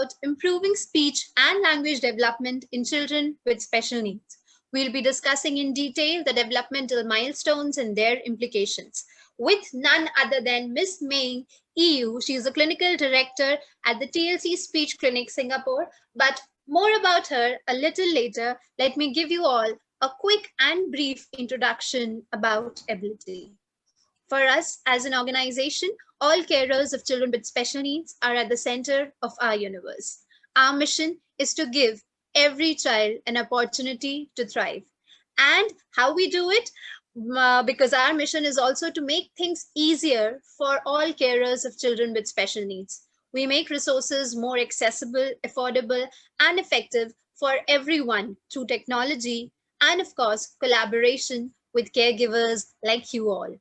about improving speech and language development in children with special needs. We'll be discussing in detail the developmental milestones and their implications with none other than Miss Meng EU. She is a clinical director at the TLC Speech Clinic, Singapore. But more about her a little later. Let me give you all a quick and brief introduction about ability. For us as an organization, all carers of children with special needs are at the center of our universe. Our mission is to give every child an opportunity to thrive. And how we do it? Because our mission is also to make things easier for all carers of children with special needs. We make resources more accessible, affordable, and effective for everyone through technology and, of course, collaboration with caregivers like you all.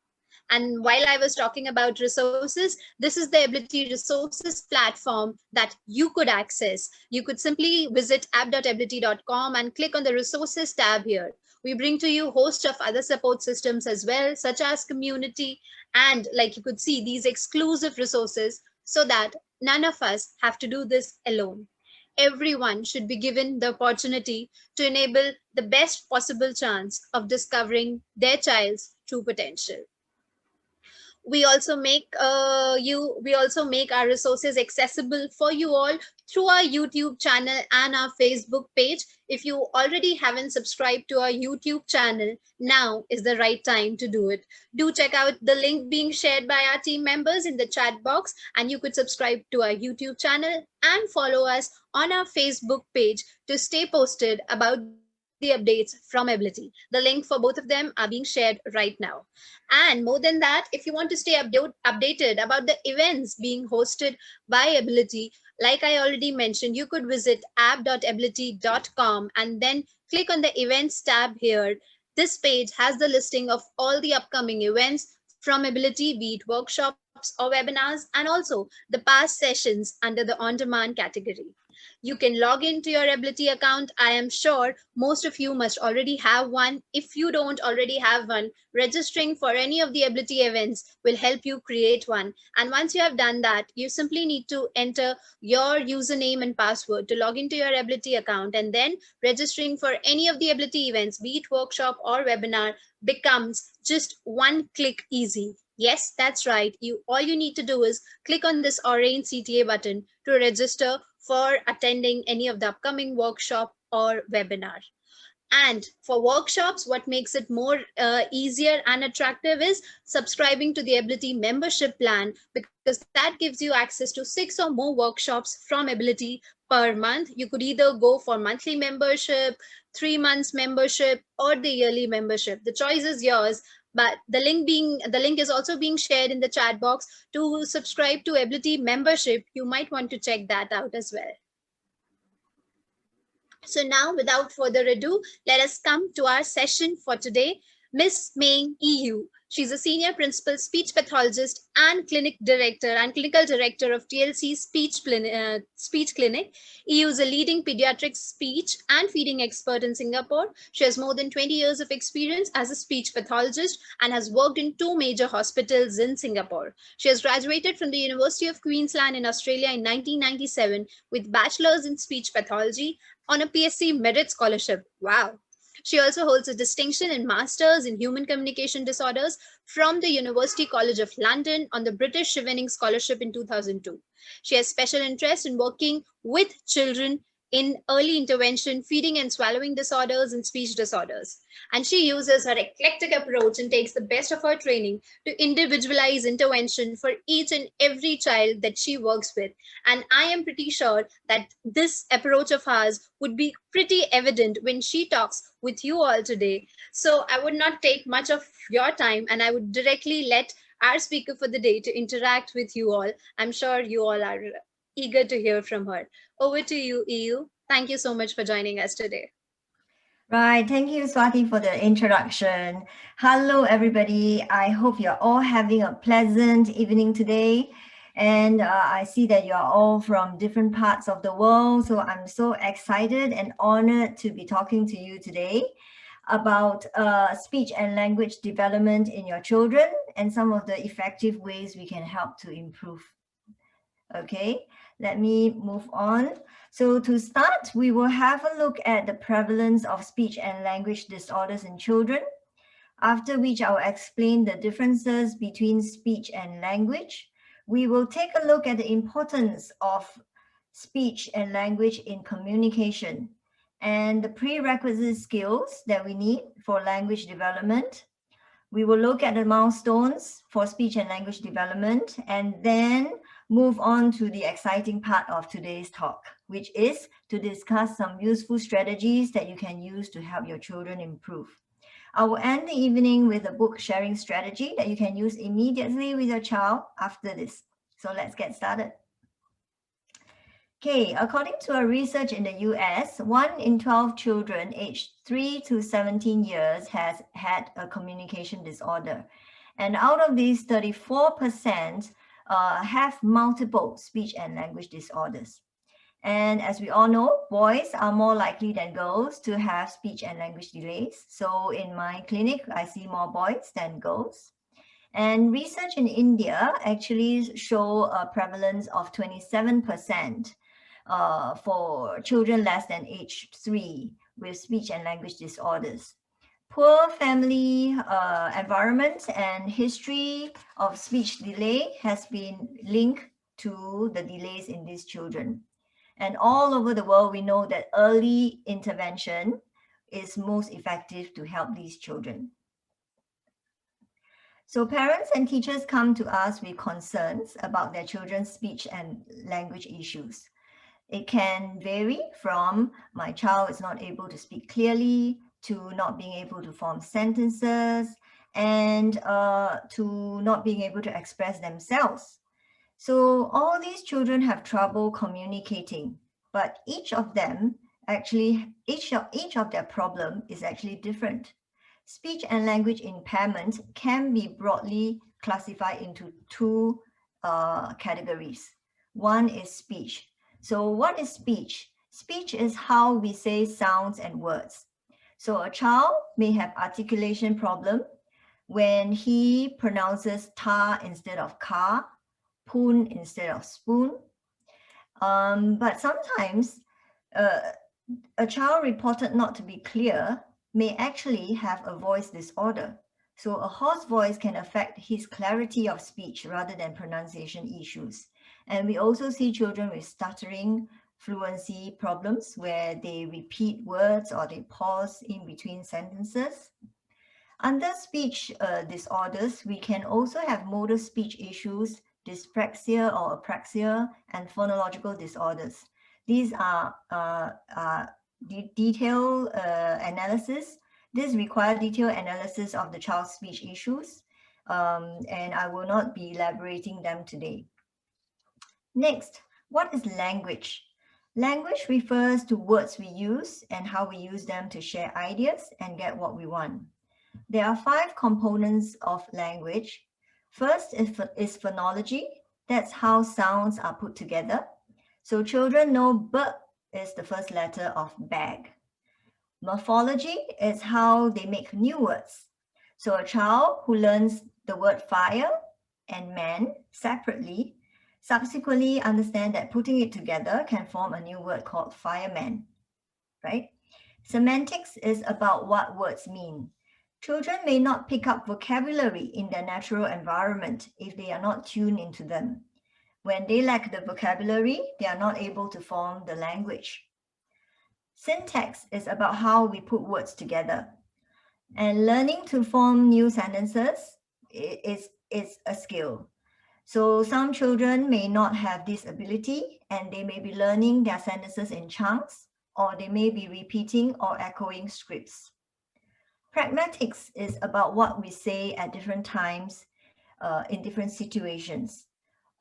And while I was talking about resources, this is the Ability Resources platform that you could access. You could simply visit app.ability.com and click on the resources tab here. We bring to you a host of other support systems as well, such as community, and like you could see, these exclusive resources so that none of us have to do this alone. Everyone should be given the opportunity to enable the best possible chance of discovering their child's true potential. We also make our resources accessible for you all through our YouTube channel and our Facebook page. If you already haven't subscribed to our YouTube channel, now is the right time to do it. Do check out the link being shared by our team members in the chat box, and you could subscribe to our YouTube channel and follow us on our Facebook page to stay posted about the updates from Ability. The link for both of them are being shared right now. And more than that, if you want to stay updated about the events being hosted by Ability, like I already mentioned, you could visit app.ability.com and then click on the events tab here. This page has the listing of all the upcoming events from Ability, be it workshops or webinars, and also the past sessions under the on-demand category. You can log into your Ability account. I am sure most of you must already have one. If you don't already have one, registering for any of the Ability events will help you create one. And once you have done that, you simply need to enter your username and password to log into your Ability account, and then registering for any of the Ability events, be it workshop or webinar, becomes just one click easy. Yes, that's right. All you need to do is click on this orange CTA button to register for attending any of the upcoming workshop or webinar. And for workshops, what makes it more easier and attractive is subscribing to the Ability membership plan, because that gives you access to 6 or more workshops from Ability per month. You could either go for monthly membership, 3 months membership, or the yearly membership. The choice is yours. But the link is also being shared in the chat box. To subscribe to Ability membership, you might want to check that out as well. So now, without further ado, let us come to our session for today. Miss Meng EU. She's a senior principal speech pathologist and clinical director of TLC Speech Clinic. EU is a leading pediatric speech and feeding expert in Singapore. She has more than 20 years of experience as a speech pathologist and has worked in 2 major hospitals in Singapore. She has graduated from the University of Queensland in Australia in 1997 with bachelor's in speech pathology on a PSC Merit Scholarship. Wow. She also holds a distinction in Masters in Human Communication Disorders from the University College of London on the British Chevening Scholarship in 2002. She has special interest in working with children in early intervention, feeding and swallowing disorders, and speech disorders. And she uses her eclectic approach and takes the best of her training to individualize intervention for each and every child that she works with. And I am pretty sure that this approach of hers would be pretty evident when she talks with you all today. So I would not take much of your time, and I would directly let our speaker for the day to interact with you all. I'm sure you all are eager to hear from her. Over to you, EU. Thank you so much for joining us today. Right. Thank you, Swati, for the introduction. Hello, everybody. I hope you're all having a pleasant evening today. And I see that you're all from different parts of the world. So I'm so excited and honored to be talking to you today about speech and language development in your children and some of the effective ways we can help to improve. Okay, Let me move on. So to start, we will have a look at the prevalence of speech and language disorders in children, after which I will explain the differences between speech and language. We will take a look at the importance of speech and language in communication and the prerequisite skills that we need for language development. We will look at the milestones for speech and language development and then move on to the exciting part of today's talk, which is to discuss some useful strategies that you can use to help your children improve. I will end the evening with a book sharing strategy that you can use immediately with your child after this. So let's get started. Okay, according to a research in the US, 1 in 12 children aged 3 to 17 years has had a communication disorder. And out of these, 34% have multiple speech and language disorders. And as we all know, boys are more likely than girls to have speech and language delays. So in my clinic, I see more boys than girls. And research in India actually show a prevalence of 27% for children less than age 3 with speech and language disorders. Poor family environment and history of speech delay has been linked to the delays in these children. And all over the world, we know that early intervention is most effective to help these children. So parents and teachers come to us with concerns about their children's speech and language issues. It can vary from my child is not able to speak clearly to not being able to form sentences and to not being able to express themselves. So all these children have trouble communicating, but each of them actually, each of their problem is actually different. Speech and language impairment can be broadly classified into two categories. One is speech. So what is speech? Speech is how we say sounds and words. So a child may have articulation problem when he pronounces ta instead of ka, poon instead of spoon. But sometimes a child reported not to be clear may actually have a voice disorder. So a hoarse voice can affect his clarity of speech rather than pronunciation issues. And we also see children with stuttering, fluency problems where they repeat words or they pause in between sentences. Under speech disorders, we can also have motor speech issues, dyspraxia or apraxia, and phonological disorders. These are detailed analysis. This requires detailed analysis of the child's speech issues, and I will not be elaborating them today. Next, what is language? Language refers to words we use and how we use them to share ideas and get what we want. There are 5 components of language. First is phonology. That's how sounds are put together. So children know B is the first letter of bag. Morphology is how they make new words. So a child who learns the word fire and man separately subsequently understand that putting it together can form a new word called fireman, right? Semantics is about what words mean. Children may not pick up vocabulary in their natural environment if they are not tuned into them. When they lack the vocabulary, they are not able to form the language. Syntax is about how we put words together. And learning to form new sentences is a skill. So some children may not have this ability and they may be learning their sentences in chunks, or they may be repeating or echoing scripts. Pragmatics is about what we say at different times in different situations.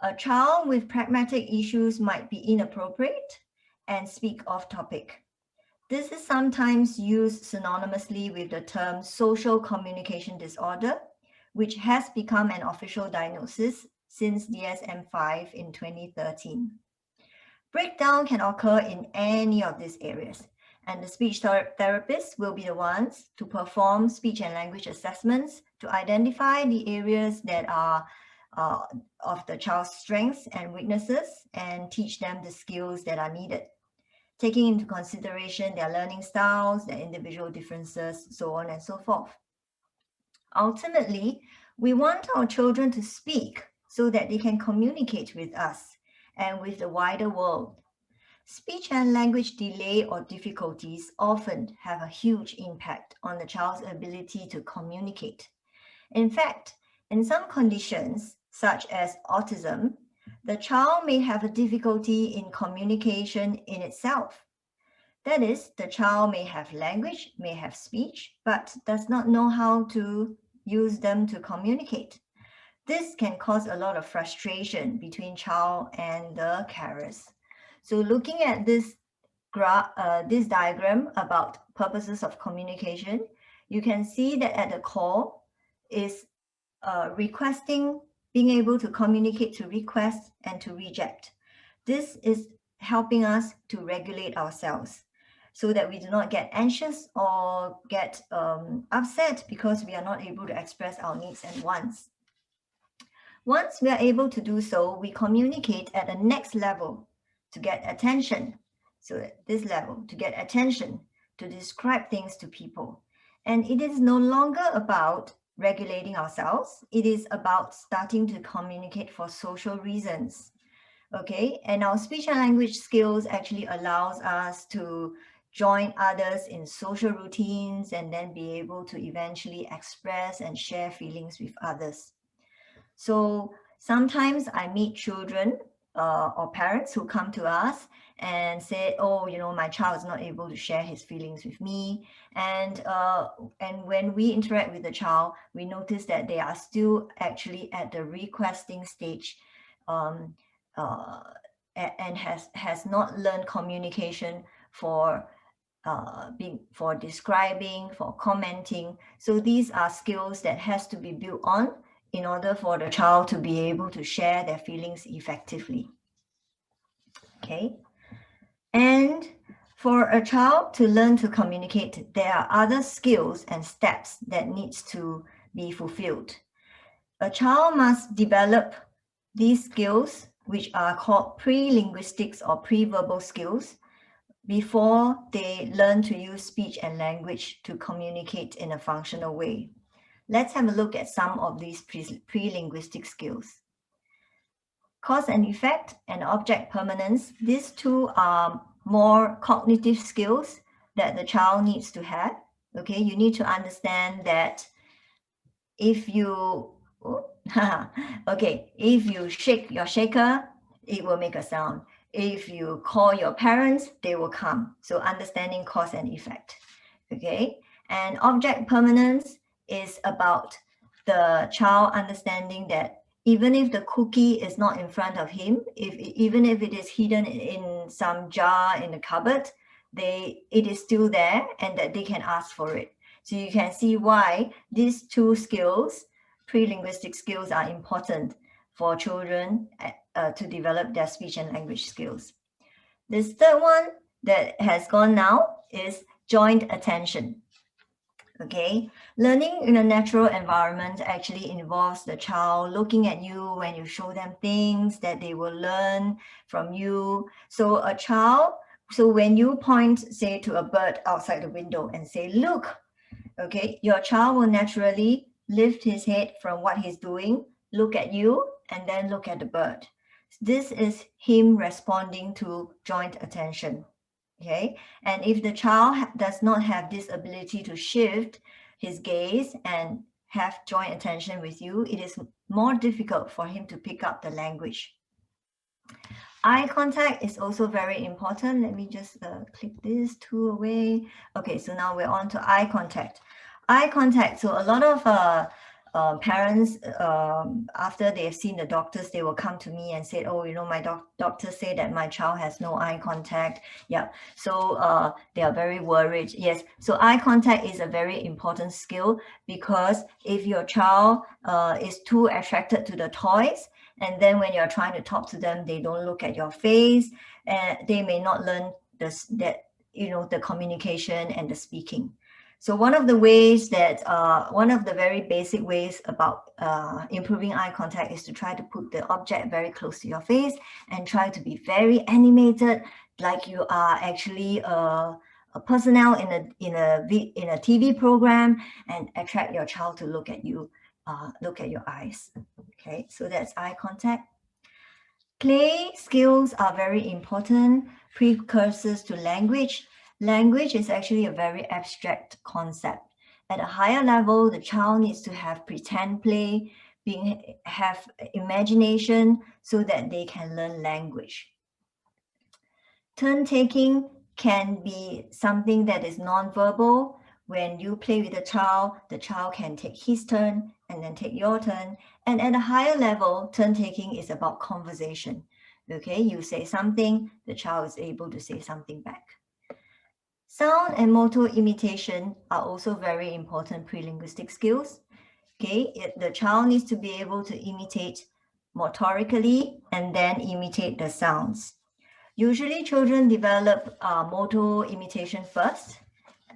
A child with pragmatic issues might be inappropriate and speak off topic. This is sometimes used synonymously with the term social communication disorder, which has become an official diagnosis since DSM-5 in 2013. Breakdown can occur in any of these areas, and the speech therapists will be the ones to perform speech and language assessments to identify the areas that are of the child's strengths and weaknesses and teach them the skills that are needed, taking into consideration their learning styles, their individual differences, so on and so forth. Ultimately, we want our children to speak so that they can communicate with us and with the wider world. Speech and language delay or difficulties often have a huge impact on the child's ability to communicate. In fact, in some conditions, such as autism, the child may have a difficulty in communication in itself. That is, the child may have language, may have speech, but does not know how to use them to communicate. This can cause a lot of frustration between child and the carers. So looking at this diagram about purposes of communication, you can see that at the core is requesting, being able to communicate to request and to reject. This is helping us to regulate ourselves so that we do not get anxious or get upset because we are not able to express our needs and wants. Once we are able to do so, we communicate at the next level to get attention. So at this level, to get attention, to describe things to people. And it is no longer about regulating ourselves. It is about starting to communicate for social reasons. Okay, and our speech and language skills actually allows us to join others in social routines and then be able to eventually express and share feelings with others. So sometimes I meet children or parents who come to us and say, oh, you know, my child is not able to share his feelings with me. And when we interact with the child, we notice that they are still actually at the requesting stage and has not learned communication for describing, for commenting. So these are skills that has to be built on in order for the child to be able to share their feelings effectively. Okay. And for a child to learn to communicate, there are other skills and steps that needs to be fulfilled. A child must develop these skills, which are called pre-linguistics or pre-verbal skills, before they learn to use speech and language to communicate in a functional way. Let's have a look at some of these pre-linguistic skills. Cause and effect and object permanence. These two are more cognitive skills that the child needs to have. Okay, you need to understand that if you, if you shake your shaker, it will make a sound. If you call your parents, they will come. So understanding cause and effect. Okay, and object permanence is about the child understanding that even if the cookie is not in front of him, even if it is hidden in some jar in the cupboard, it is still there and that they can ask for it. So you can see why these two skills, pre-linguistic skills, are important for children to develop their speech and language skills. This third one that has gone now is joint attention. Okay, learning in a natural environment actually involves the child looking at you when you show them things that they will learn from you. So when you point, say, to a bird outside the window and say, look, okay, your child will naturally lift his head from what he's doing, look at you, and then look at the bird. This is him responding to joint attention. Okay, and if the child does not have this ability to shift his gaze and have joint attention with you, it is more difficult for him to pick up the language. Eye contact is also very important. Let me just click this tool away. Okay, so now we're on to eye contact. Eye contact, so a lot of parents, after they've seen the doctors, they will come to me and say, oh, you know, my doctor say that my child has no eye contact. Yeah, so they are very worried. Yes, so eye contact is a very important skill, because if your child is too attracted to the toys, and then when you're trying to talk to them, they don't look at your face, and they may not learn the communication and the speaking. So one of the ways that, one of the very basic ways about improving eye contact is to try to put the object very close to your face and try to be very animated, like you are actually a personnel in a TV program, and attract your child to look at you, look at your eyes. Okay, so that's eye contact. Play skills are very important precursors to language. Language is actually a very abstract concept. At a higher level, the child needs to have pretend play, have imagination so that they can learn language. Turn taking can be something that is non-verbal. When you play with the child can take his turn and then take your turn. And at a higher level, turn taking is about conversation. Okay, you say something, the child is able to say something back. Sound and motor imitation are also very important pre-linguistic skills. Okay, the child needs to be able to imitate motorically and then imitate the sounds. Usually children develop motor imitation first,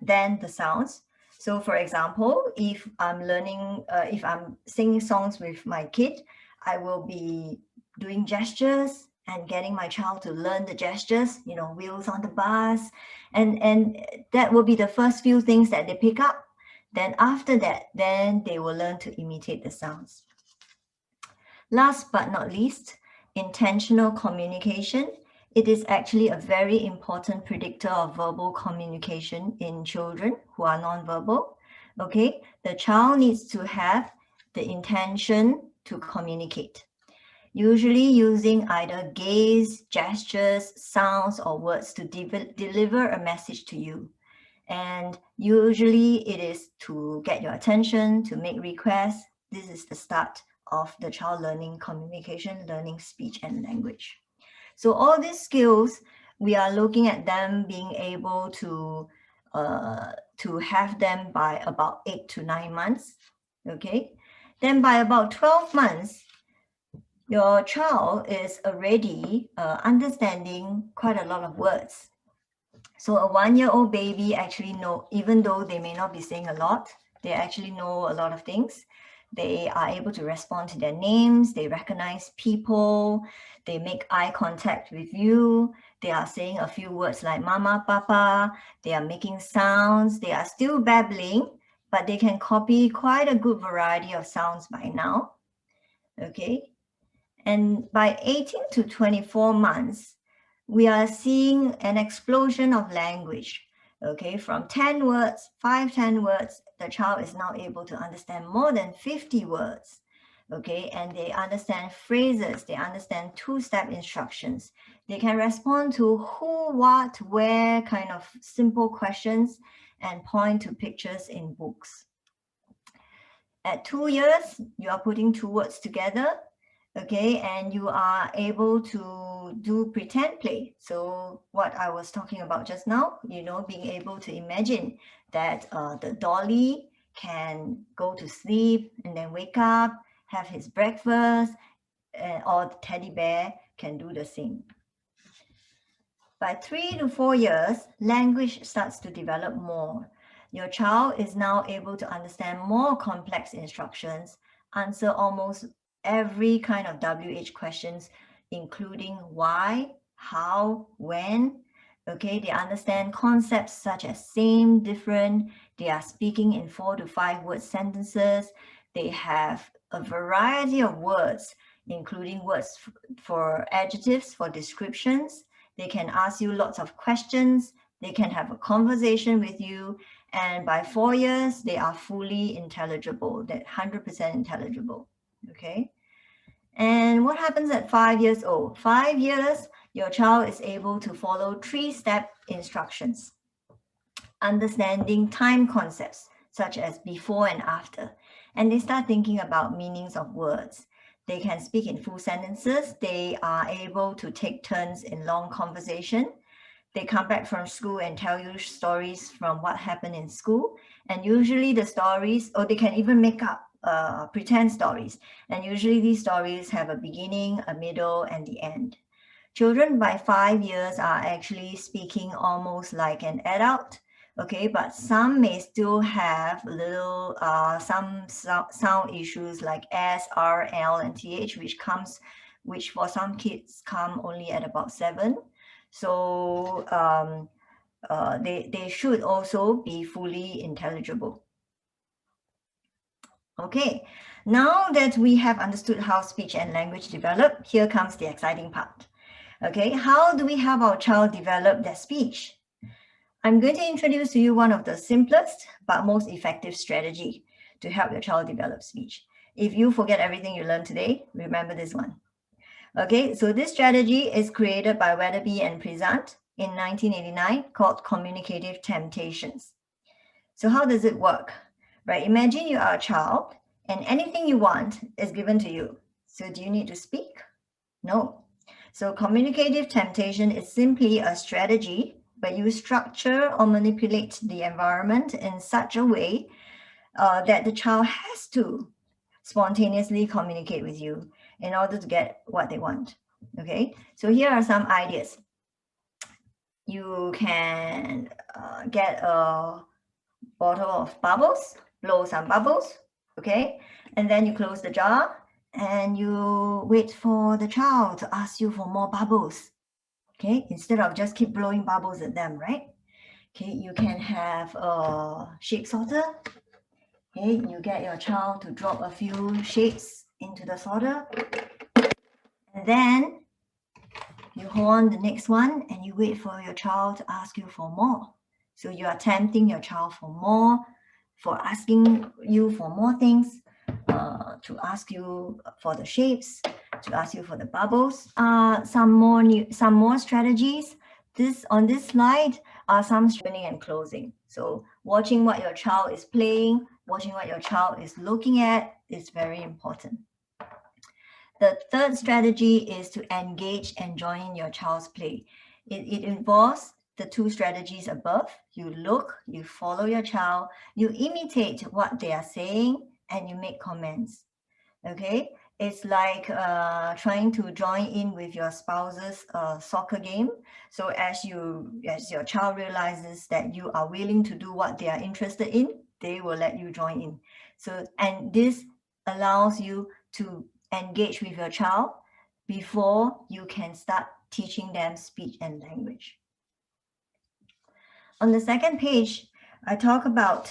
then the sounds. So for example, if I'm learning, if I'm singing songs with my kid, I will be doing gestures and getting my child to learn the gestures, you know, wheels on the bus. And that will be the first few things that they pick up. Then after that, then they will learn to imitate the sounds. Last but not least, intentional communication. It is actually a very important predictor of verbal communication in children who are nonverbal. Okay, the child needs to have the intention to communicate, usually using either gaze, gestures, sounds, or words to deliver a message to you. And usually it is to get your attention, to make requests. This is the start of the child learning communication, learning speech and language. So all these skills, we are looking at them being able to have them by about 8 to 9 months. Okay, then by about 12 months, your child is already understanding quite a lot of words. So a 1-year-old baby actually know, even though they may not be saying a lot, they actually know a lot of things. They are able to respond to their names, they recognize people, they make eye contact with you, they are saying a few words like mama, papa, they are making sounds, they are still babbling, but they can copy quite a good variety of sounds by now. Okay, and by 18 to 24 months, we are seeing an explosion of language. Okay, from 10 words, 10 words, the child is now able to understand more than 50 words. Okay, and they understand phrases, they understand two-step instructions. They can respond to who, what, where kind of simple questions and point to pictures in books. At 2 years, you are putting two words together. Okay, and you are able to do pretend play. So what I was talking about just now, you know, being able to imagine that the dolly can go to sleep and then wake up, have his breakfast, or the teddy bear can do the same. By 3 to 4 years, language starts to develop more. Your child is now able to understand more complex instructions, answer almost every kind of WH questions, including why, how, when. Okay, they understand concepts such as same, different. They are speaking in 4 to 5 word sentences. They have a variety of words, including words for adjectives, for descriptions. They can ask you lots of questions. They can have a conversation with you. And by 4 years, they are fully intelligible, that 100% intelligible. Okay. And what happens at 5 years old? 5 years, your child is able to follow 3-step instructions, understanding time concepts such as before and after. And they start thinking about meanings of words. They can speak in full sentences. They are able to take turns in long conversation. They come back from school and tell you stories from what happened in school. And usually the stories, or they can even make up pretend stories. And usually these stories have a beginning, a middle, and the end. Children by 5 years are actually speaking almost like an adult Okay, but some may still have little some sound issues like S, R, L, and TH, which for some kids come only at about 7. So they should also be fully intelligible. Okay, now that we have understood how speech and language develop, here comes the exciting part. Okay, how do we help our child develop their speech? I'm going to introduce to you one of the simplest but most effective strategy to help your child develop speech. If you forget everything you learned today, remember this one. Okay, so this strategy is created by Weatherby and Prezant in 1989 called Communicative Temptations. So how does it work? Right, imagine you are a child and anything you want is given to you. So do you need to speak? No. So communicative temptation is simply a strategy where you structure or manipulate the environment in such a way that the child has to spontaneously communicate with you in order to get what they want. Okay, so here are some ideas. You can get a bottle of bubbles, blow some bubbles, okay, and then you close the jar and you wait for the child to ask you for more bubbles. Okay, instead of just keep blowing bubbles at them, right? Okay, you can have a shape sorter. Okay, you get your child to drop a few shapes into the sorter. And then you hold on the next one and you wait for your child to ask you for more. So you are tempting your child for more, for asking you for more things, to ask you for the shapes, to ask you for the bubbles. Some more strategies. On this slide are some opening and closing. So watching what your child is playing, watching what your child is looking at is very important. The third strategy is to engage and join your child's play. It involves the two strategies above. You look, you follow your child, you imitate what they are saying, and you make comments. Okay, it's like trying to join in with your spouse's soccer game. So as your child realizes that you are willing to do what they are interested in, they will let you join in. So, and this allows you to engage with your child before you can start teaching them speech and language. On the second page, I talk about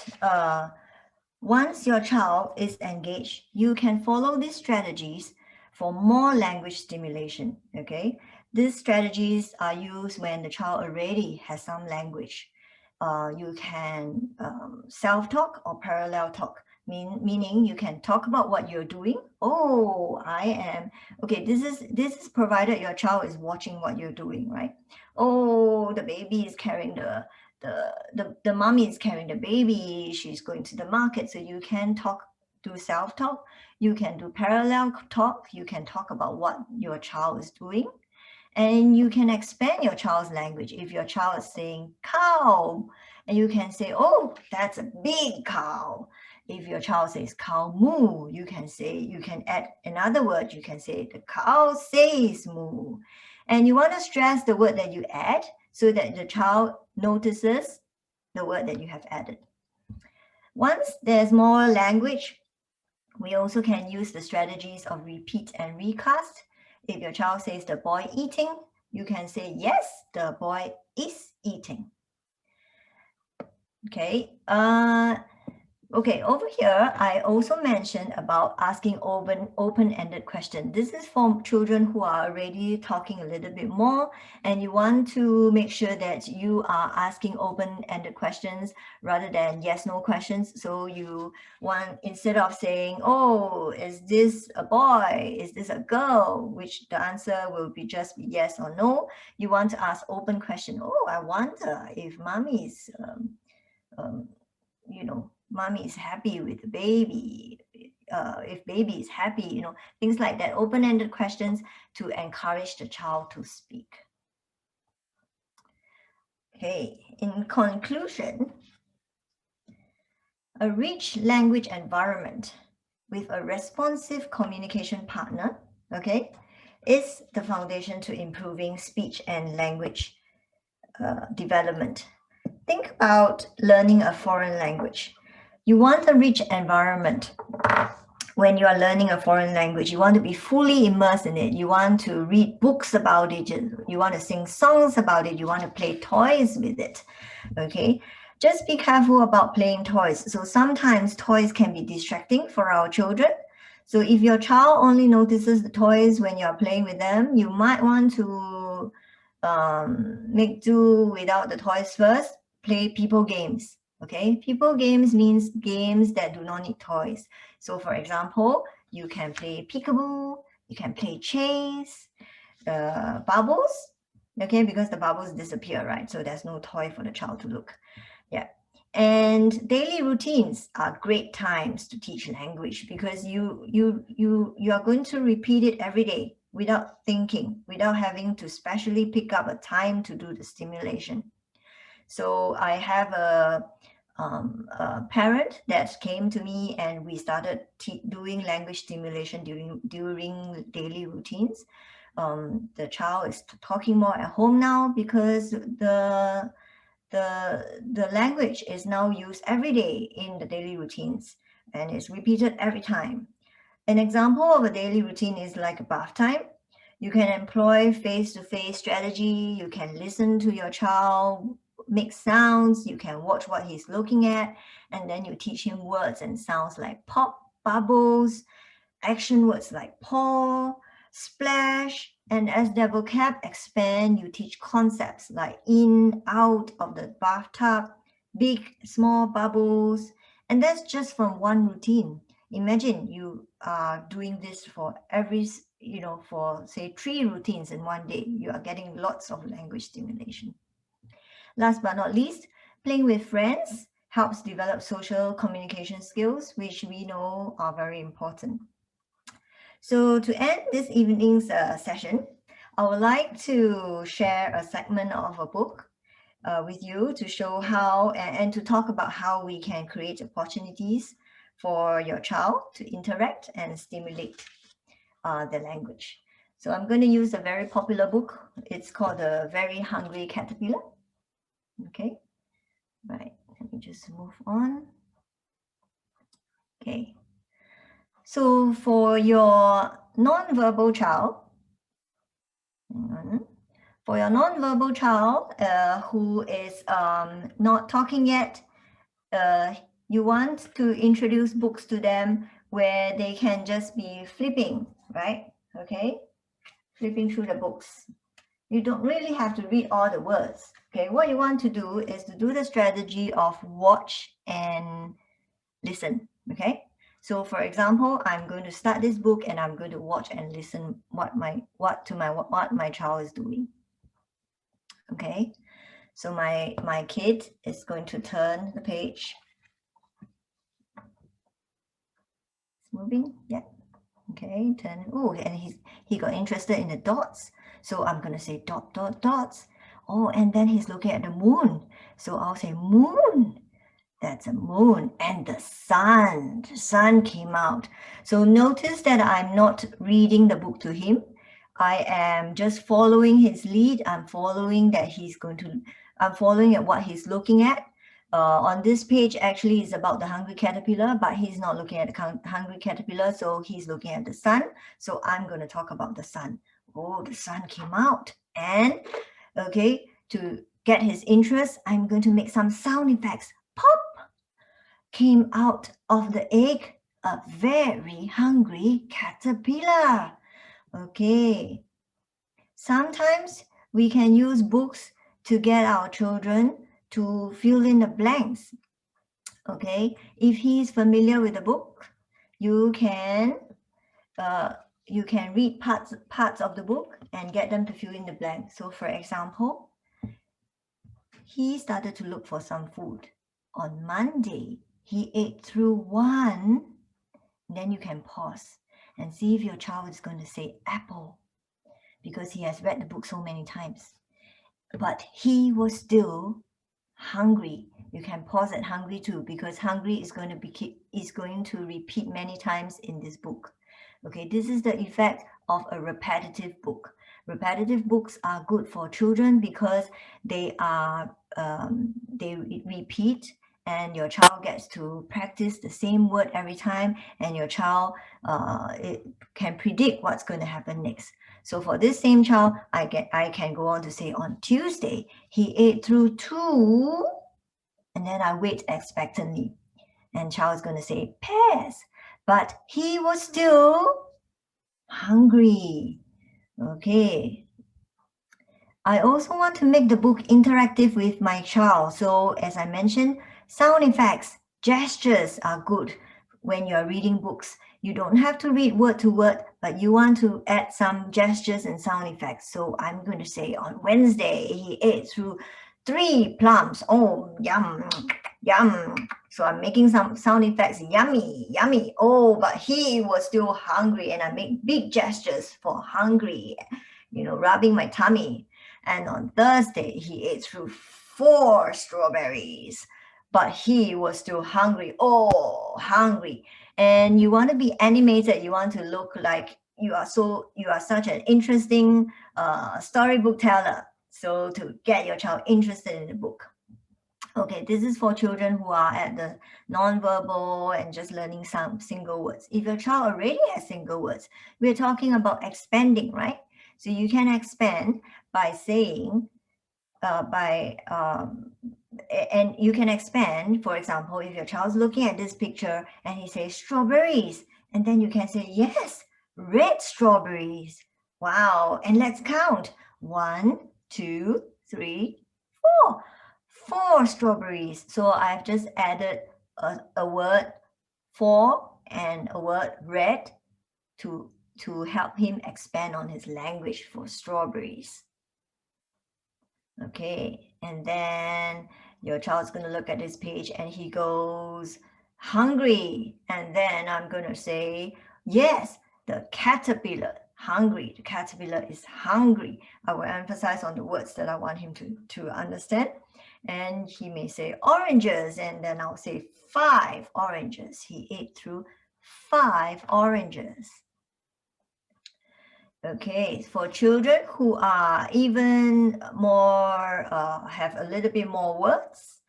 once your child is engaged, you can follow these strategies for more language stimulation, okay? These strategies are used when the child already has some language. You can self-talk or parallel talk, meaning you can talk about what you're doing. Oh, I am, okay, this is provided your child is watching what you're doing, right? Oh, the baby is carrying the mommy is carrying the baby, she's going to the market. So you can do self-talk, you can do parallel talk, you can talk about what your child is doing, and you can expand your child's language. If your child is saying cow, and you can say, oh, that's a big cow. If your child says cow moo, you can add another word. You can say the cow says moo. And you want to stress the word that you add so that the child notices the word that you have added. Once there's more language, we also can use the strategies of repeat and recast. If your child says the boy eating, you can say, yes, the boy is eating. Okay. Okay, over here, I also mentioned about asking open-ended questions. This is for children who are already talking a little bit more, and you want to make sure that you are asking open-ended questions rather than yes/no questions. So you want, instead of saying, oh, is this a boy? Is this a girl? Which the answer will be just be yes or no. You want to ask open question. Oh, I wonder if mommy's, mommy is happy with the baby, if baby is happy, things like that, open-ended questions to encourage the child to speak. Okay, in conclusion, a rich language environment with a responsive communication partner, okay, is the foundation to improving speech and language development. think about learning a foreign language. You want a rich environment. When you are learning a foreign language, you want to be fully immersed in it. You want to read books about it. You want to sing songs about it. You want to play toys with it. Okay, just be careful about playing toys. So sometimes toys can be distracting for our children. So if your child only notices the toys when you're playing with them, you might want to make do without the toys first. Play people games. Okay, people games means games that do not need toys. So for example, you can play peekaboo, you can play chase, bubbles, okay, because the bubbles disappear, right? So there's no toy for the child to look. Yeah. And daily routines are great times to teach language because you are going to repeat it every day without thinking, without having to specially pick up a time to do the stimulation. So I have a parent that came to me and we started doing language stimulation during daily routines. The child is talking more at home now because the language is now used every day in the daily routines and it's repeated every time. An example of a daily routine is like a bath time. You can employ face-to-face strategy. You can listen to your child make sounds. You can watch what he's looking at, and then you teach him words and sounds like pop, bubbles, action words like paw, splash, and as their vocab expand, you teach concepts like in, out of the bathtub, big, small bubbles, and that's just from one routine. Imagine you are doing this for every, for say 3 routines in one day. You are getting lots of language stimulation. Last but not least, playing with friends helps develop social communication skills, which we know are very important. So to end this evening's session, I would like to share a segment of a book with you to show how and to talk about how we can create opportunities for your child to interact and stimulate the language. So I'm going to use a very popular book. It's called The Very Hungry Caterpillar. Okay, right, let me just move on. Okay, so for your non-verbal child, for your non-verbal child who is not talking yet, you want to introduce books to them where they can just be flipping, right? Okay, flipping through the books. You don't really have to read all the words. Okay, what you want to do is to do the strategy of watch and listen. Okay, so for example, I'm going to start this book and I'm going to watch and listen what my child is doing. Okay, so my kid is going to turn the page. It's moving, yeah. Okay, turn. Oh, and he got interested in the dots. So I'm gonna say dot, dot, dots. Oh, and then he's looking at the moon. So I'll say moon. That's a moon. And the sun. The sun came out. So notice that I'm not reading the book to him. I am just following his lead. I'm following at what he's looking at. On this page, actually, is about the hungry caterpillar, but he's not looking at the hungry caterpillar, so he's looking at the sun. So I'm going to talk about the sun. Oh, the sun came out. And, okay, to get his interest, I'm going to make some sound effects. Pop! Came out of the egg a very hungry caterpillar. Okay. Sometimes we can use books to get our children to fill in the blanks. Okay, if he is familiar with the book, you can read parts of the book and get them to fill in the blank. So for example, he started to look for some food. On Monday, he ate through one. Then you can pause and see if your child is going to say apple because he has read the book so many times. But he was still hungry. You can pause at hungry too because hungry is going to repeat many times in this book. Okay, this is the effect of a repetitive book. Repetitive books are good for children because they repeat, and your child gets to practice the same word every time, and your child it can predict what's going to happen next. So for this same child, I can go on to say, on Tuesday he ate through 2, and then I wait expectantly, and child is going to say pears, but he was still hungry. Okay. I also want to make the book interactive with my child. So as I mentioned, sound effects, gestures are good when you're reading books. You don't have to read word to word, but you want to add some gestures and sound effects. So I'm going to say, on Wednesday, he ate through 3 plums. Oh, yum, yum. So I'm making some sound effects, yummy, yummy. Oh, but he was still hungry, and I make big gestures for hungry, rubbing my tummy. And on Thursday, he ate through 4 strawberries, but he was still hungry. Oh, hungry. And you want to be animated. You want to look like you are such an interesting storybook teller. So to get your child interested in the book. Okay, this is for children who are at the nonverbal and just learning some single words. If your child already has single words, we're talking about expanding, right? So you can expand by saying, and you can expand, for example, if your child's looking at this picture and he says strawberries, and then you can say, yes, red strawberries. Wow, and let's count. 1, 2, 3, 4. 4 strawberries. So I've just added a word 4 and a word red to help him expand on his language for strawberries. Okay, and then your child's going to look at this page and he goes hungry, and then I'm going to say, yes, the caterpillar, hungry. The caterpillar is hungry. I will emphasize on the words that I want him to understand. And he may say oranges, and then I'll say 5 oranges. He ate through 5 oranges. Okay, for children who are even more, have a little bit more words,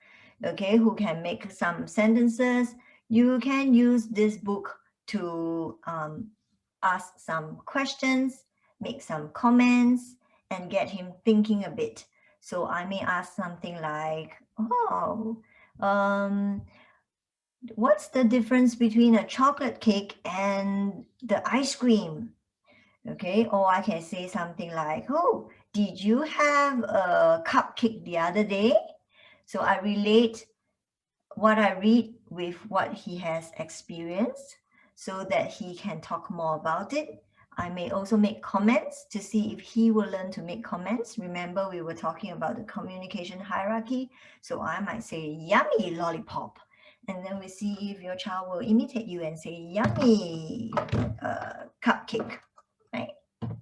okay, who can make some sentences, you can use this book to ask some questions, make some comments, and get him thinking a bit. So I may ask something like, what's the difference between a chocolate cake and the ice cream? Okay, or I can say something like, oh, did you have a cupcake the other day? So I relate what I read with what he has experienced so that he can talk more about it. I may also make comments to see if he will learn to make comments. Remember, we were talking about the communication hierarchy. So I might say, yummy lollipop. And then we see if your child will imitate you and say, yummy cupcake. Right?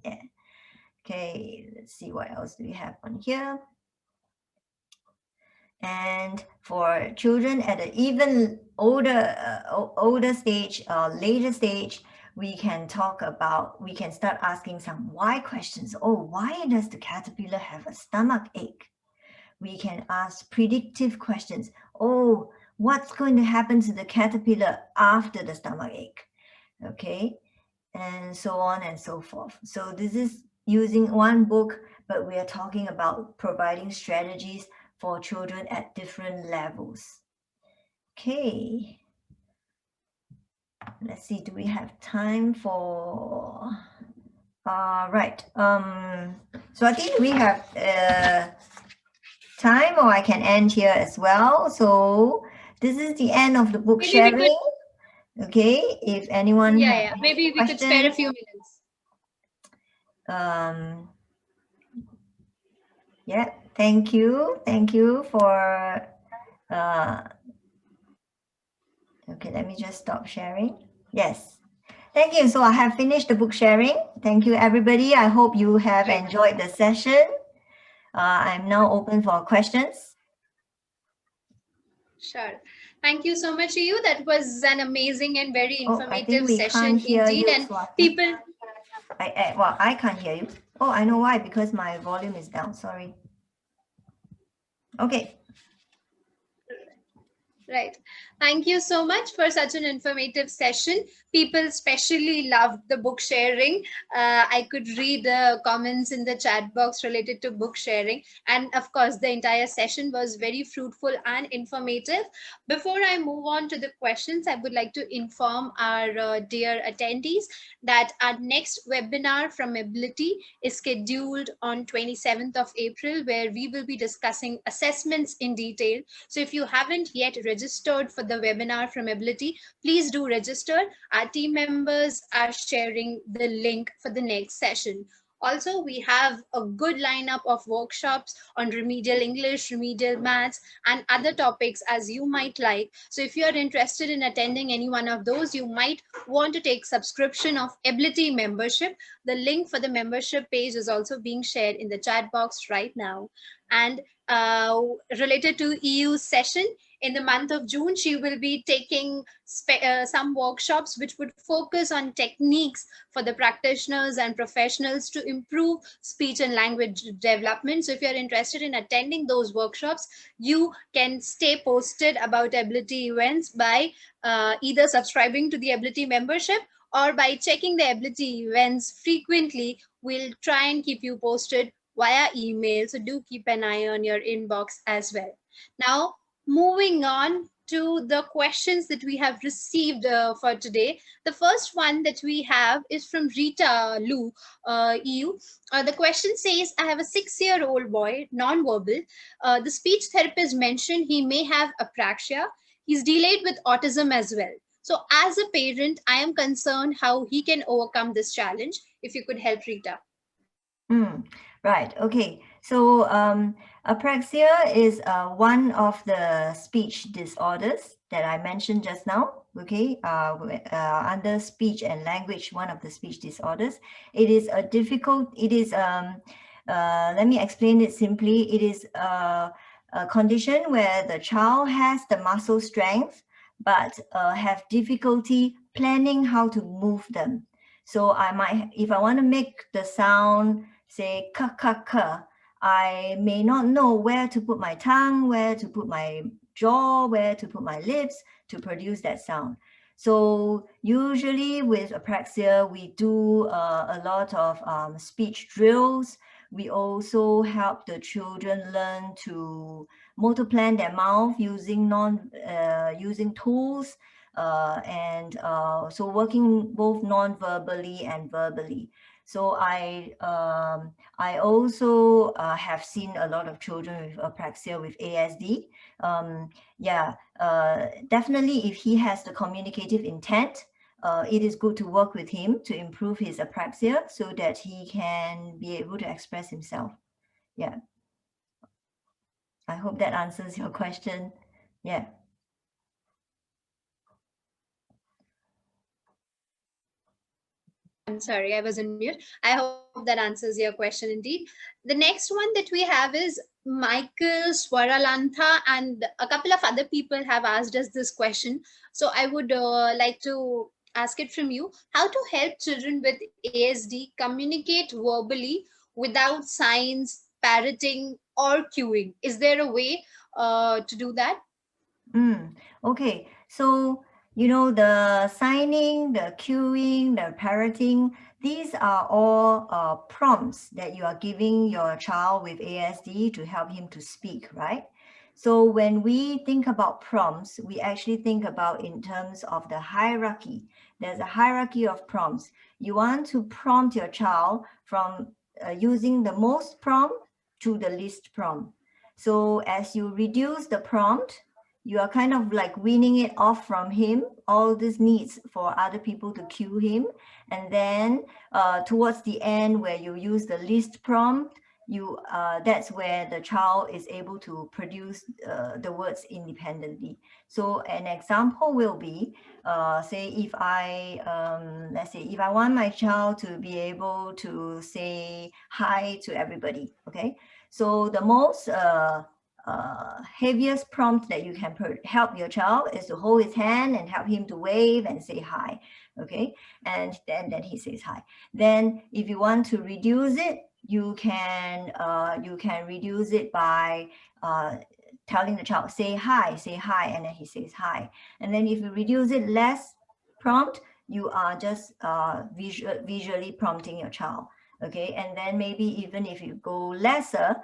Yeah. Okay, let's see what else do we have on here. And for children at an even older stage, later stage, we can start asking some why questions. Oh, why does the caterpillar have a stomach ache? We can ask predictive questions. Oh, what's going to happen to the caterpillar after the stomach ache? Okay. And so on and so forth. So this is using one book, but we are talking about providing strategies for children at different levels. Okay. Let's see, do we have time for... right. So I think we have time, or I can end here as well. So this is the end of the book sharing. Okay, if anyone maybe we could spare a few minutes. Yeah, thank you for okay, let me just stop sharing. Yes, thank you. So I have finished the book sharing. Thank you, everybody. I hope you have enjoyed the session. I'm now open for questions. Sure. Thank you so much to you. That was an amazing and very informative session indeed. And people, Well, I can't hear you. Oh, I know why, because my volume is down. Sorry. Okay. Right. Thank you so much for such an informative session. People especially loved the book sharing. I could read the comments in the chat box related to book sharing. And of course, the entire session was very fruitful and informative. Before I move on to the questions, I would like to inform our dear attendees that our next webinar from Ability is scheduled on 27th of April, where we will be discussing assessments in detail. So if you haven't yet registered for the webinar from Ability, please do register. Our team members are sharing the link for the next session. Also, we have a good lineup of workshops on remedial English, remedial maths, and other topics as you might like. So if you're interested in attending any one of those, you might want to take subscription of Ability membership. The link for the membership page is also being shared in the chat box right now. And related to EU session, in the month of June, she will be taking some workshops which would focus on techniques for the practitioners and professionals to improve speech and language development. So if you're interested in attending those workshops, you can stay posted about Ability events by either subscribing to the Ability membership or by checking the Ability events frequently. We'll try and keep you posted via email. So do keep an eye on your inbox as well. Now, moving on to the questions that we have received for today. The first one that we have is from Rita Lu, EU. The question says, I have a 6-year-old boy, non-verbal. The speech therapist mentioned he may have apraxia. He's delayed with autism as well. So as a parent, I am concerned how he can overcome this challenge. If you could help Rita. Right. Okay. So apraxia is one of the speech disorders that I mentioned just now. Okay. Under speech and language, one of the speech disorders. It is a difficult. It is. Let me explain it simply. It is a condition where the child has the muscle strength, but have difficulty planning how to move them. So I might, if I want to make the sound, say ka ka ka, I may not know where to put my tongue, where to put my jaw, where to put my lips to produce that sound. So usually with apraxia, we do a lot of speech drills. We also help the children learn to motor plan their mouth using using tools, and so working both non-verbally and verbally. So I also have seen a lot of children with apraxia with ASD. Definitely if he has the communicative intent, it is good to work with him to improve his apraxia so that he can be able to express himself. Yeah. I hope that answers your question. Yeah. I'm sorry, I was on mute. I hope that answers your question indeed. The next one that we have is Michael Swaralantha, and a couple of other people have asked us this question. So I would like to ask it from you. How to help children with ASD communicate verbally without signs, parroting, or cueing? Is there a way to do that? Okay, so you know, the signing, the cueing, the parroting, these are all prompts that you are giving your child with ASD to help him to speak, right? So when we think about prompts, we actually think about in terms of the hierarchy. There's a hierarchy of prompts. You want to prompt your child from using the most prompt to the least prompt. So as you reduce the prompt, you are kind of like weaning it off from him, all these needs for other people to cue him. And then towards the end where you use the least prompt, that's where the child is able to produce the words independently. So an example will be, say if let's say if I want my child to be able to say hi to everybody, okay? So the most heaviest prompt that you can help your child is to hold his hand and help him to wave and say hi. Okay, and then he says hi. Then if you want to reduce it, you can reduce it by telling the child say hi, and then he says hi. And then if you reduce it less prompt, you are just visually prompting your child. Okay, and then maybe even if you go lesser,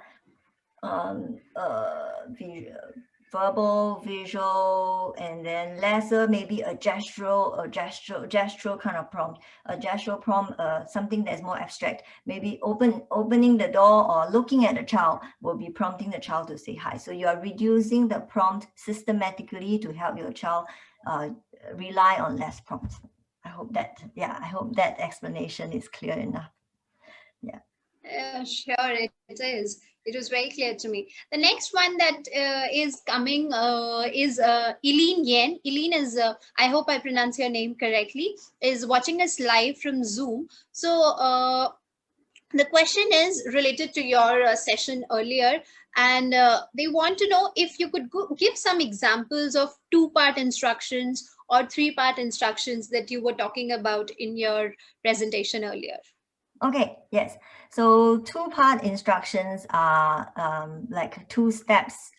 verbal, visual, and then lesser, maybe a gestural kind of prompt, a gestural prompt, something that's more abstract. Maybe opening the door or looking at the child will be prompting the child to say hi. So you are reducing the prompt systematically to help your child rely on less prompts. I hope that explanation is clear enough. Yeah. Sure, it is. It was very clear to me. The next one that is coming is Eileen Yen. Eileen is, I hope I pronounce your name correctly, is watching us live from Zoom. So the question is related to your session earlier, and they want to know if you could give some examples of two-part instructions or three-part instructions that you were talking about in your presentation earlier. Okay, yes. So two-part instructions are like two steps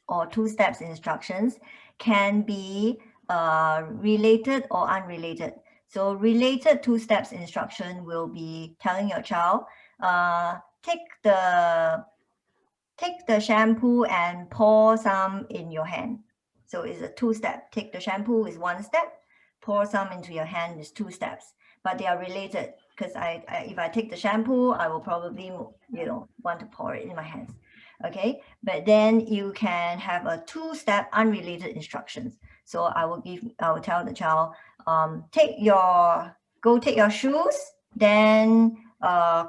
instructions, can be related or unrelated. So related two steps instruction will be telling your child, take the shampoo and pour some in your hand. So it's a two-step. Take the shampoo is one step, pour some into your hand is two steps, but they are related. Because if I take the shampoo, I will probably, want to pour it in my hands. Okay, but then you can have a two-step unrelated instructions. So I will tell the child, take your shoes, then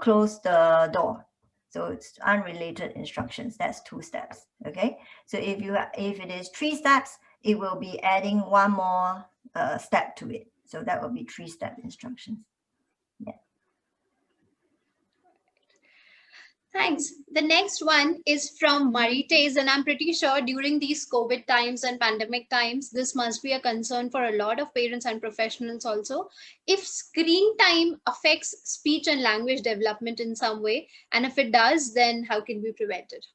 close the door. So it's unrelated instructions. That's two steps. Okay, so if it is three steps, it will be adding one more step to it. So that will be three-step instructions. Yeah. Thanks. The next one is from Marites, and I'm pretty sure during these COVID times and pandemic times, this must be a concern for a lot of parents and professionals also. If screen time affects speech and language development in some way, and if it does, then how can we prevent it?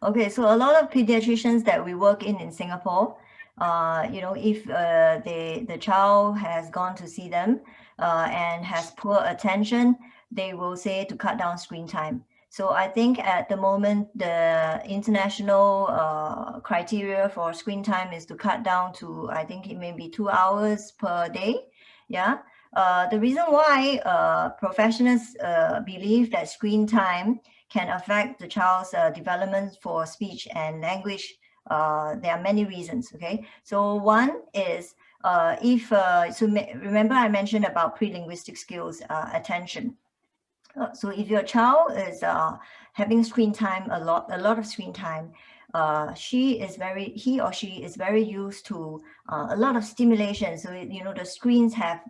Okay, so a lot of pediatricians that we work in Singapore, if the child has gone to see them and has poor attention, they will say to cut down screen time. So I think at the moment, the international criteria for screen time is to cut down to, I think it may be 2 hours per day. Yeah. The reason why professionals believe that screen time can affect the child's development for speech and language, there are many reasons. Okay, so one is remember I mentioned about pre-linguistic skills, attention. So if your child is having screen time, a lot of screen time, he or she is very used to a lot of stimulation. So the screens have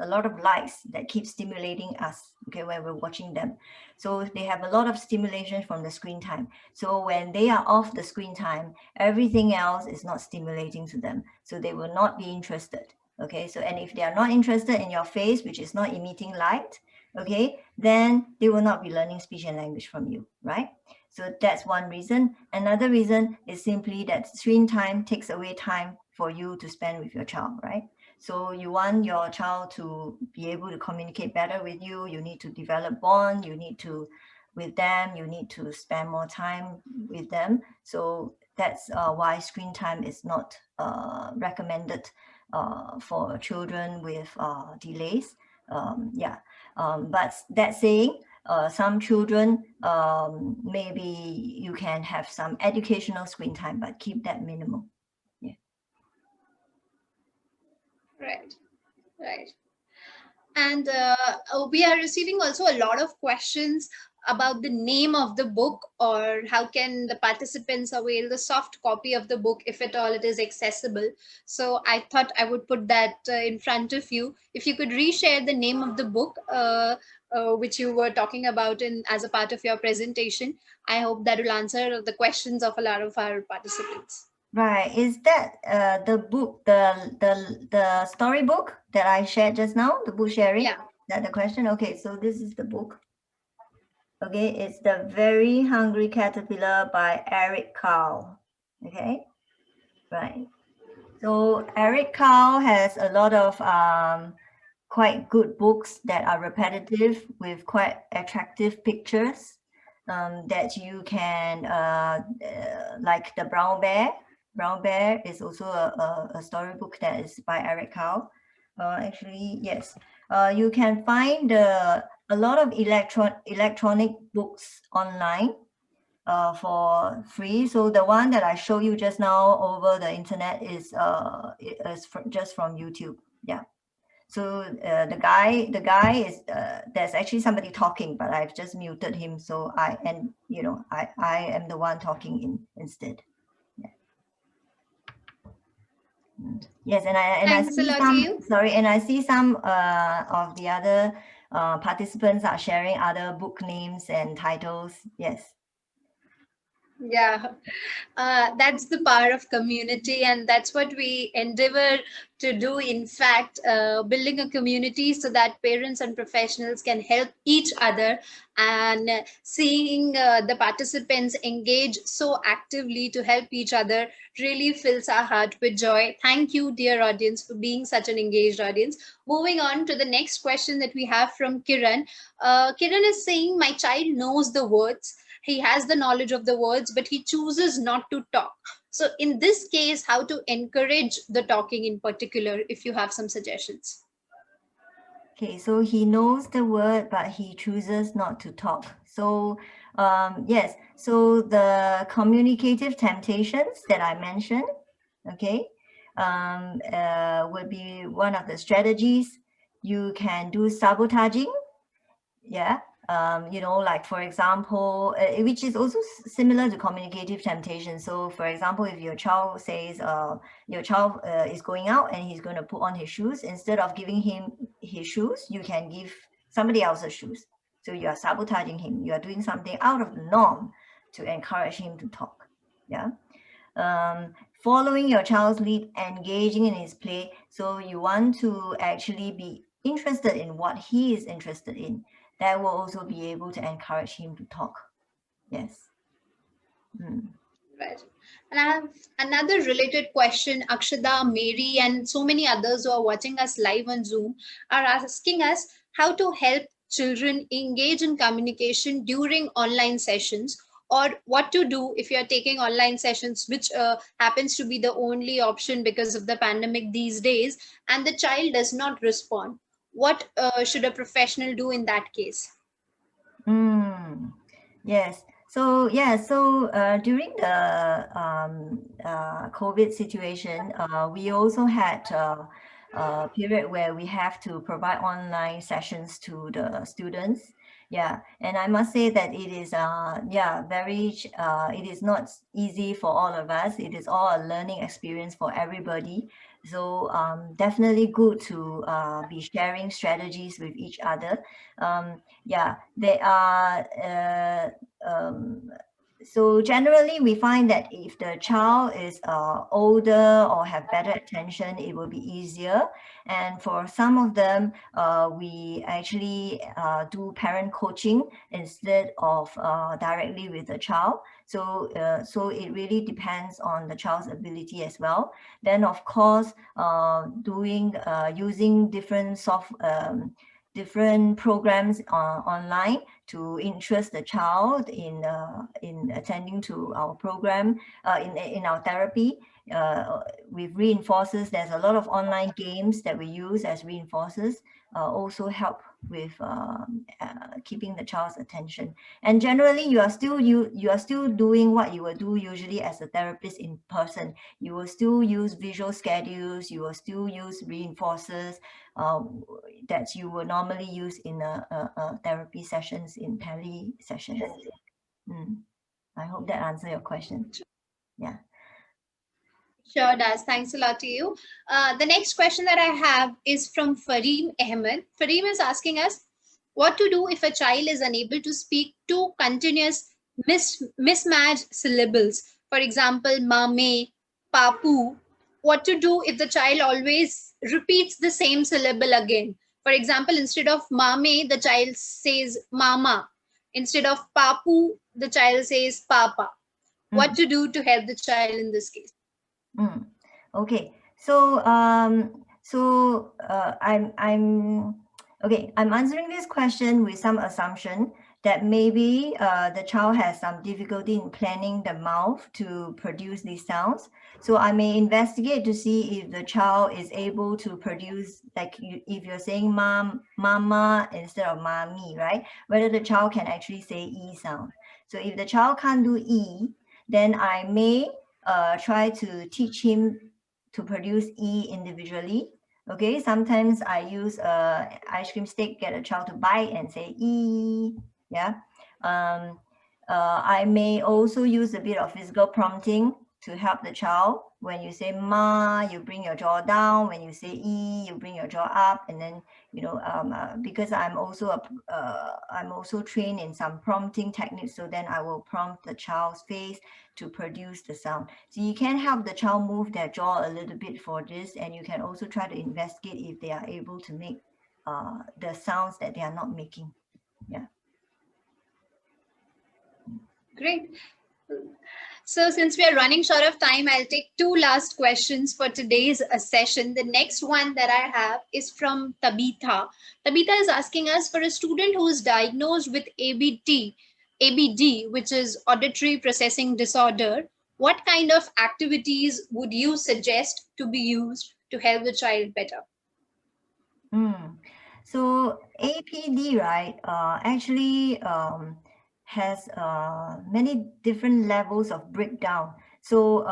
a lot of lights that keep stimulating us, okay, when we're watching them. So they have a lot of stimulation from the screen time. So when they are off the screen time, everything else is not stimulating to them. So they will not be interested. Okay, so and if they are not interested in your face, which is not emitting light, okay, then they will not be learning speech and language from you, right? So that's one reason. Another reason is simply that screen time takes away time for you to spend with your child, right? So you want your child to be able to communicate better with you. You need to develop bond. You need to spend more time with them. So that's why screen time is not recommended for children with delays. But that saying, some children, maybe you can have some educational screen time, but keep that minimal. Yeah. Right. And we are receiving also a lot of questions about the name of the book, or how can the participants avail the soft copy of the book if at all it is accessible. So I thought I would put that in front of you. If you could reshare the name of the book which you were talking about in as a part of your presentation. I hope that will answer the questions of a lot of our participants. Right. Is that the book, the storybook that I shared just now, the book sharing? Yeah. That the question? Okay, so this is the book. Okay, it's The Very Hungry Caterpillar by Eric Cowell. Okay, right. So Eric Cowell has a lot of quite good books that are repetitive with quite attractive pictures that you can like the Brown Bear. Brown Bear is also a storybook that is by Eric Cowell. Actually, yes. You can find a lot of electronic books online for free. So the one that I showed you just now over the internet is just from YouTube. Yeah. So the guy is there's actually somebody talking, but I've just muted him. So I am the one talking instead. Yeah. Yes, and I Thanks a see lot to some you. sorry, and I see some of the other participants are sharing other book names and titles. Yes. Yeah, that's the power of community, and that's what we endeavor to do. In fact, building a community so that parents and professionals can help each other, and seeing the participants engage so actively to help each other really fills our heart with joy. Thank you, dear audience, for being such an engaged audience. Moving on to the next question that we have from Kiran. Kiran is saying, my child knows the words, he has the knowledge of the words, but he chooses not to talk. So in this case, how to encourage the talking in particular, if you have some suggestions? Okay, so he knows the word, but he chooses not to talk. So yes, so the communicative temptations that I mentioned, okay, would be one of the strategies. You can do sabotaging, yeah. Like for example, which is also similar to communicative temptation. So for example, if your child says your child is going out and he's going to put on his shoes, instead of giving him his shoes, you can give somebody else's shoes. So you are sabotaging him, you are doing something out of the norm to encourage him to talk. Yeah. Following your child's lead, engaging in his play. So you want to actually be interested in what he is interested in. That will also be able to encourage him to talk. Yes. Right. And I have another related question. Akshada, Mary, and so many others who are watching us live on Zoom are asking us how to help children engage in communication during online sessions, or what to do if you're taking online sessions, which happens to be the only option because of the pandemic these days, and the child does not respond. What should a professional do in that case? Yes. So yeah, so during the COVID situation, we also had a period where we have to provide online sessions to the students. Yeah, and I must say that it is it is not easy for all of us. It is all a learning experience for everybody. So definitely good to be sharing strategies with each other. Yeah, they are so generally we find that if the child is older or have better attention, it will be easier. And for some of them, we actually do parent coaching instead of directly with the child. So it really depends on the child's ability as well. Then of course, using different programs online to interest the child in attending to our program, in our therapy. With reinforcers, there's a lot of online games that we use as reinforcers, also help with keeping the child's attention. And generally, you are still doing what you would do usually as a therapist in person. You will still use visual schedules. You will still use reinforcers that you would normally use in a therapy sessions, in tele sessions. I hope that answers your question. Yeah. Sure does. Thanks a lot to you. The next question that I have is from Fareem Ahmed. Fareem is asking us, What to do if a child is unable to speak two continuous mismatched syllables? For example, mame, papu. What to do if the child always repeats the same syllable again? For example, instead of mame, the child says mama. Instead of papu, the child says papa. What Mm. to do to help the child in this case? Mm. Okay, so I'm okay. I'm answering this question with some assumption that maybe the child has some difficulty in planning the mouth to produce these sounds. So I may investigate to see if the child is able to produce, like if you're saying mom, mama instead of mommy, right? Whether the child can actually say E sound. So if the child can't do E, then I may try to teach him to produce E individually. Okay, sometimes I use a ice cream stick, get a child to bite and say E. Yeah. I may also use a bit of physical prompting to help the child. When you say ma, you bring your jaw down. When you say E, you bring your jaw up. And then, because I'm also trained in some prompting techniques, so then I will prompt the child's face to produce the sound. So you can help the child move their jaw a little bit for this, and you can also try to investigate if they are able to make the sounds that they are not making. Yeah. Great. So since we are running short of time, I'll take two last questions for today's session. The next one that I have is from Tabitha. Tabitha is asking us, for a student who is diagnosed with ABD, which is auditory processing disorder, what kind of activities would you suggest to be used to help the child better? So APD, right, actually has many different levels of breakdown. So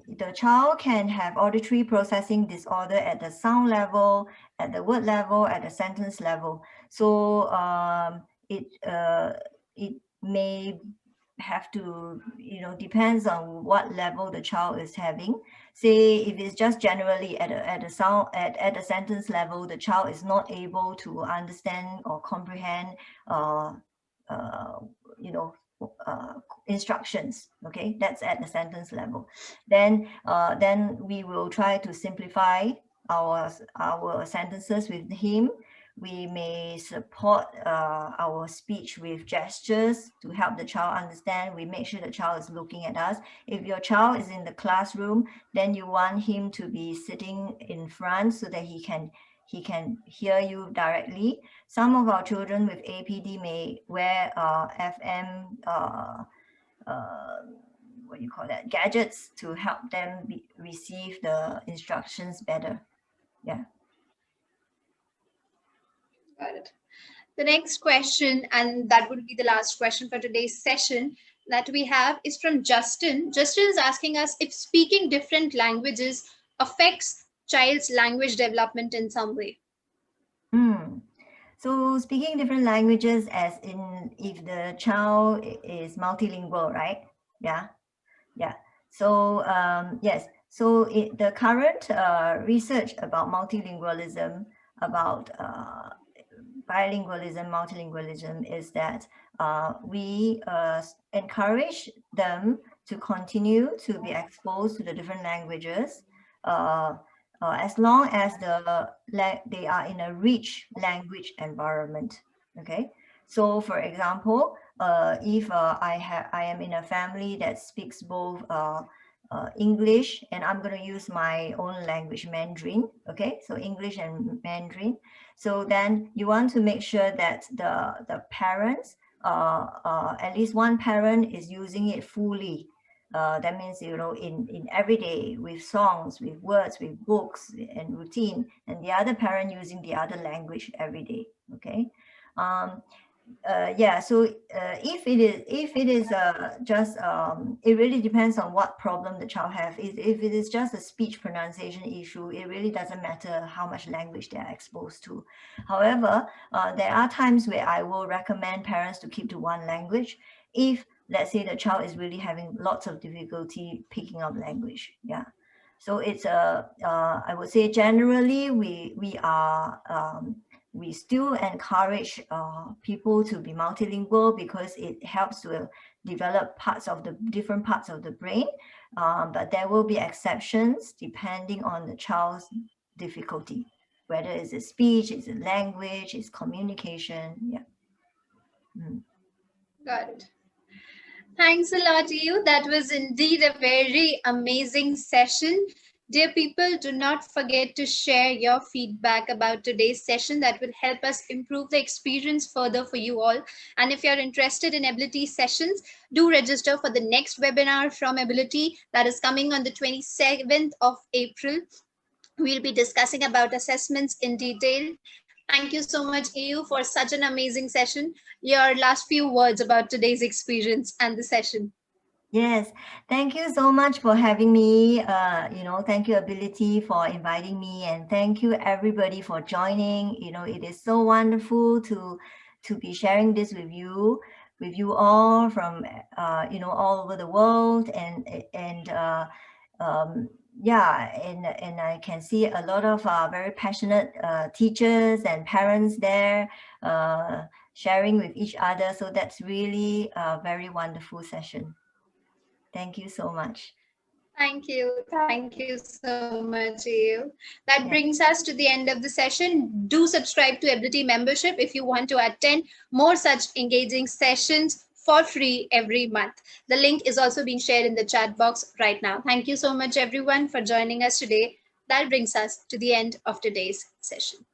the child can have auditory processing disorder at the sound level, at the word level, at the sentence level. So it may have to, depends on what level the child is having. Say if it's just generally at the sentence level, the child is not able to understand or comprehend uh, uh, instructions. Okay, that's at the sentence level. Then we will try to simplify our sentences with him. We may support our speech with gestures to help the child understand. We make sure the child is looking at us. If your child is in the classroom, then you want him to be sitting in front so that he can hear you directly. Some of our children with APD may wear FM what do you call that, gadgets to help them receive the instructions better. Yeah. Got it. The next question, and that would be the last question for today's session that we have, is from Justin. Justin is asking us if speaking different languages affects child's language development in some way. So speaking different languages, as in if the child is multilingual, right? Yeah. So yes, so the current research about multilingualism, about bilingualism, multilingualism, is that we encourage them to continue to be exposed to the different languages as long as they are in a rich language environment. Okay, so for example, if I am in a family that speaks both English, and I'm going to use my own language, Mandarin. Okay, so English and Mandarin. So then you want to make sure that the parents, at least one parent, is using it fully. That means, in every day, with songs, with words, with books and routine, and the other parent using the other language every day. Okay. Yeah, so if it is just it really depends on what problem the child have. If it is just a speech pronunciation issue, it really doesn't matter how much language they are exposed to. However, there are times where I will recommend parents to keep to one language if, let's say, the child is really having lots of difficulty picking up language. Yeah, so it's I would say generally we are we still encourage people to be multilingual because it helps to develop different parts of the brain. But there will be exceptions depending on the child's difficulty, whether it's a speech, it's a language, it's communication. Yeah. Got it. Thanks a lot to you. That was indeed a very amazing session. Dear people, do not forget to share your feedback about today's session. That will help us improve the experience further for you all. And if you're interested in Ability sessions, do register for the next webinar from Ability that is coming on the 27th of April. We'll be discussing about assessments in detail. Thank you so much, EU, for such an amazing session. Your last few words about today's experience and the session. Yes, thank you so much for having me. Thank you, Ability, for inviting me, and thank you everybody for joining. It is so wonderful to be sharing this with you all from all over the world, and I can see a lot of very passionate teachers and parents there sharing with each other. So that's really a very wonderful session. Thank you so much. Thank you. Thank you so much, EU. That brings us to the end of the session. Do subscribe to Ability membership if you want to attend more such engaging sessions for free every month. The link is also being shared in the chat box right now. Thank you so much, everyone, for joining us today. That brings us to the end of today's session.